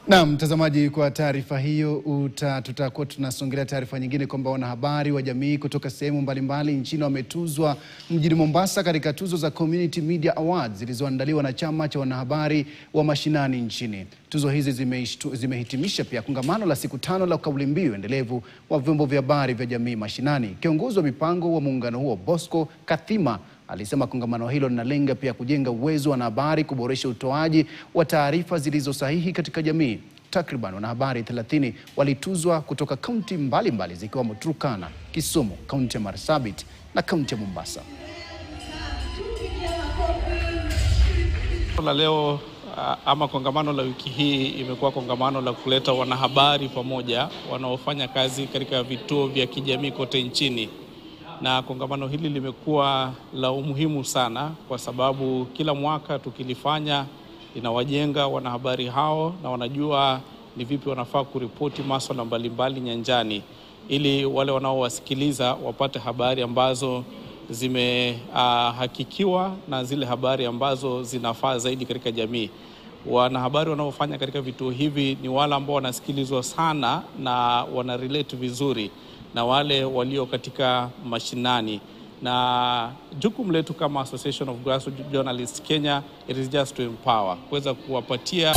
Na mtazamaji, kwa taarifa hiyo tutakuwa tunasongelea taarifa nyingine kwamba wanahabari wa jamii kutoka sehemu mbalimbali nchini wametuzwa mjini Mombasa katika tuzo za Community Media Awards zilizoandaliwa na chama cha wanahabari wa mashinani nchini. Tuzo hizi zimehitimisha pia kongamano la siku 5 la kauli mbiu endelevu wa vyombo vya habari vya jamii mashinani. Kiongozi wa mipango wa muungano huo Bosco Kathima alisema kongamano hilo linalenga pia kujenga uwezo wa wanahabari kuboresha utoaji wa taarifa zilizo sahihi katika jamii. Takriban wanahabari 30 walituzwa kutoka kaunti mbalimbali zikiwemo Turkana, Kisumu, kaunti ya Marsabit na kaunti ya Mombasa. Leo ama kongamano la wiki hii imekuwa kongamano la kuleta wanahabari pamoja wanaofanya kazi katika vituo vya kijamii kote nchini. Na kongamano hili limekuwa la umuhimu sana kwa sababu kila mwaka tukilifanya inawajenga wanahabari hao na wanajua ni vipi wanafaa kuripoti masuala mbalimbali nyanjani, ili wale wanaowasikiliza wapate habari ambazo zimehakikiwa na zile habari ambazo zinafaa zaidi katika jamii. Wanahabari wanaofanya katika vituo hivi ni wale ambao wanasikilizwa sana na wanarelate vizuri na wale walio katika mashinani. Na jukumu letu kama Association of Grassroots Journalists Kenya, it is just to empower, kuweza kuwapatia